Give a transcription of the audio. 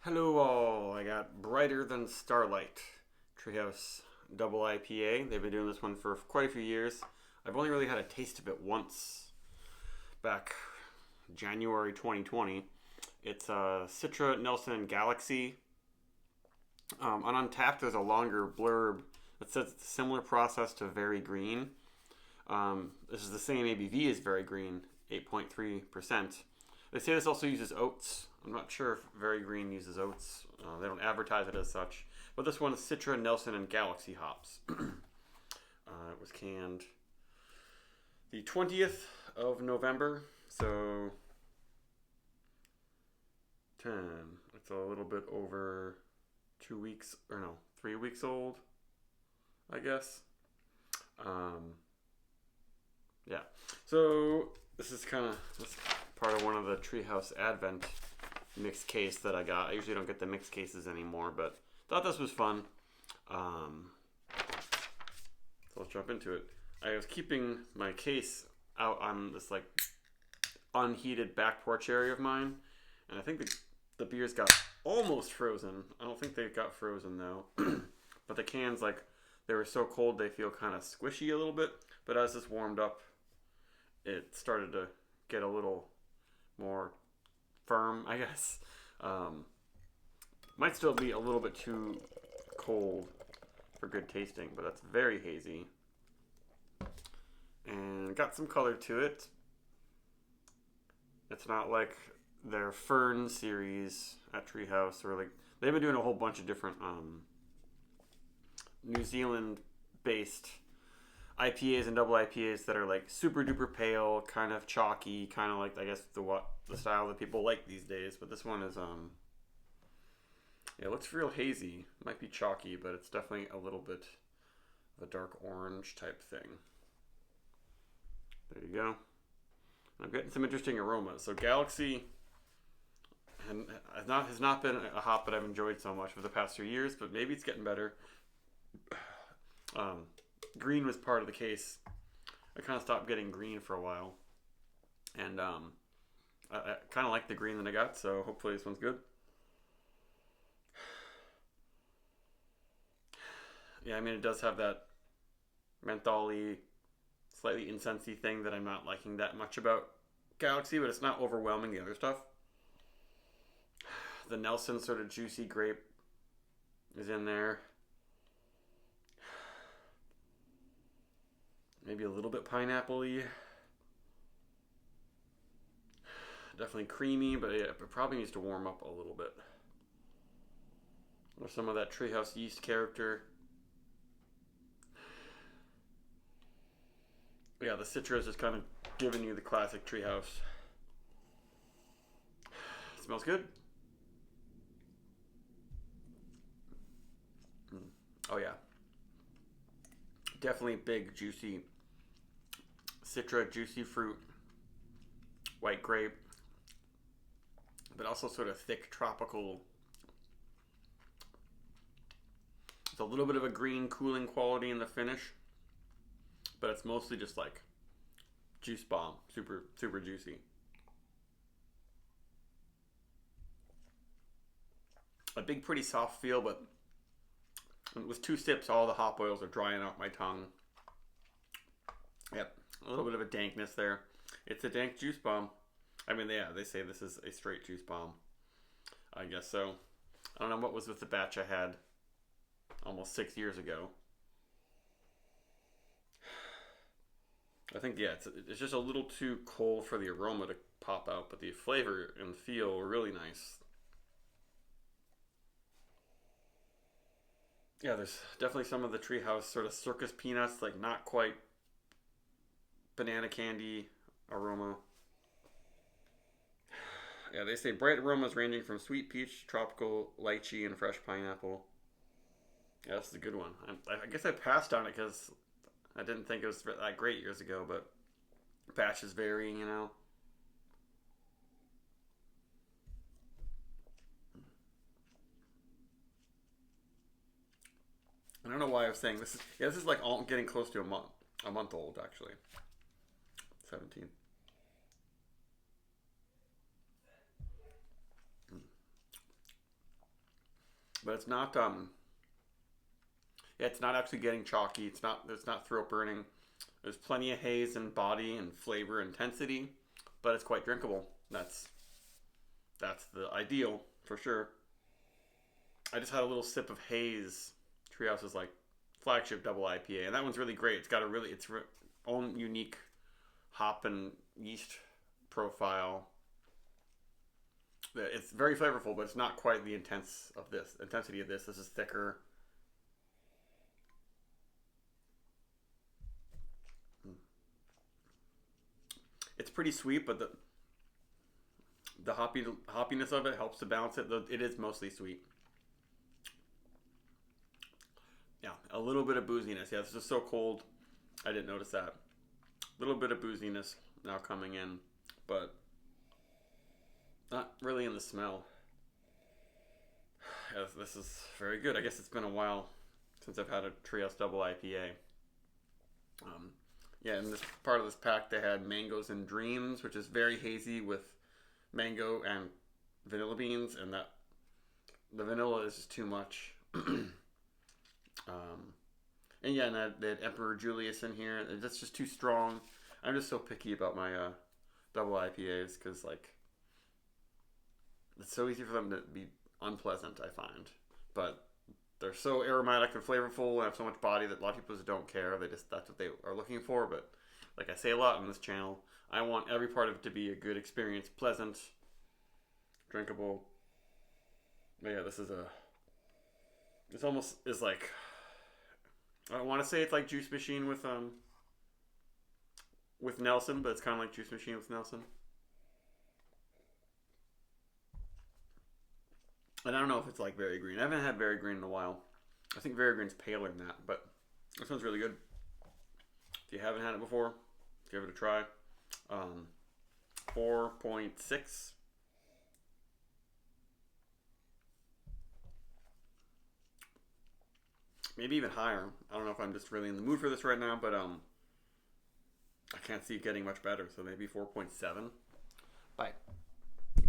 Hello all, I got Brighter Than Starlight, Treehouse Double IPA. They've been doing this one for quite a few years. I've only really had a taste of it once, back January 2020. It's Citra, Nelson, and Galaxy. On Untapped, there's a longer blurb that says it's a similar process to Very Green. This is the same ABV as Very Green, 8.3%. They say this also uses oats. I'm not sure if Very Green uses oats. They don't advertise it as such. But this one is Citra, Nelson, and Galaxy hops. It was canned the 20th of November. So, 10. It's a little bit over 2 weeks, or no, 3 weeks old, I guess. Yeah. So, this is kind of part of one of the Treehouse Advent mixed case that I got. I usually don't get the mixed cases anymore, but thought this was fun. So let's jump into it. I was keeping my case out on this like unheated back porch area of mine, and I think the beers got almost frozen. I don't think they got frozen though. But the cans, like, they were so cold they feel kind of squishy a little bit. But as this warmed up, it started to get a little more firm, I guess. Might still be a little bit too cold for good tasting, but that's very hazy. And got some color to it. It's not like their Fern series at Treehouse, or like they've been doing a whole bunch of different New Zealand based IPAs and double IPAs that are like super duper pale, kind of chalky, kind of like, I guess, the style that people like these days. But this one is it looks real hazy. Might be chalky, but it's definitely a little bit of a dark orange type thing. There you go. I'm getting some interesting aromas. So Galaxy has not been a hop that I've enjoyed so much for the past 2 years, but maybe it's getting better. Green was part of the case. I kind of stopped getting green for a while, and I kind of like the green that I got, so hopefully this one's good. Yeah, I mean, it does have that mentholy, slightly incensey thing that I'm not liking that much about Galaxy, but it's not overwhelming the other stuff. The Nelson sort of juicy grape is in there. Maybe a little bit pineapple-y. Definitely creamy, but yeah, it probably needs to warm up a little bit. Or some of that Treehouse yeast character. Yeah, the Citra is just kind of giving you the classic Treehouse. It smells good. Oh yeah. Definitely big, juicy Citra, juicy fruit, white grape, but also sort of thick tropical. It's a little bit of a green cooling quality in the finish, but it's mostly just like juice bomb, super super juicy. A big pretty soft feel, but with 2 sips all the hop oils are drying out my tongue. Yep, a little bit of a dankness there. It's a dank juice bomb. I mean, yeah, they say this is a straight juice bomb. I guess so. I don't know what was with the batch I had almost 6 years ago. I think, yeah, it's just a little too cold for the aroma to pop out, but the flavor and feel were really nice. Yeah, there's definitely some of the Treehouse sort of circus peanuts, like not quite banana candy aroma. Yeah, they say bright aromas ranging from sweet peach, tropical lychee, and fresh pineapple. Yeah, this is a good one. I guess I passed on it because I didn't think it was that great years ago, but batches vary, you know. I don't know why I was saying this is. Yeah, this is like all getting close to a month old actually. 17. but it's not yeah, it's not actually getting chalky. It's not throat burning. There's plenty of haze and body and flavor intensity, but it's quite drinkable. That's the ideal for sure. I just had a little sip of haze. Treehouse's like flagship double IPA, and that one's really great. It's got its own unique hop and yeast profile. It's very flavorful, but it's not quite the intensity of this. This is thicker. It's pretty sweet, but the hoppiness of it helps to balance it. It is mostly sweet. Yeah, a little bit of booziness. Yeah, this is so cold. I didn't notice that. A little bit of booziness now coming in, but not really in the smell. Yeah, this is very good. I guess it's been a while since I've had a Treehouse Double IPA. Yeah, in this part of this pack they had Mangoes and Dreams, which is very hazy with mango and vanilla beans, and that the vanilla is just too much. And yeah, and they had Emperor Julius in here. That's just too strong. I'm just so picky about my double IPAs because like it's so easy for them to be unpleasant. I find, but they're so aromatic and flavorful and have so much body that a lot of people just don't care. That's what they are looking for. But like I say a lot on this channel, I want every part of it to be a good experience, pleasant, drinkable. But yeah, this almost is like, I don't want to say it's like Juice Machine with Nelson, but it's kind of like Juice Machine with Nelson. And I don't know if it's like Very Green. I haven't had Very Green in a while. I think Very Green's paler than that, but this one's really good. If you haven't had it before, give it a try. 4.6. Maybe even higher. I don't know if I'm just really in the mood for this right now, but I can't see it getting much better, so maybe 4.7. Bye.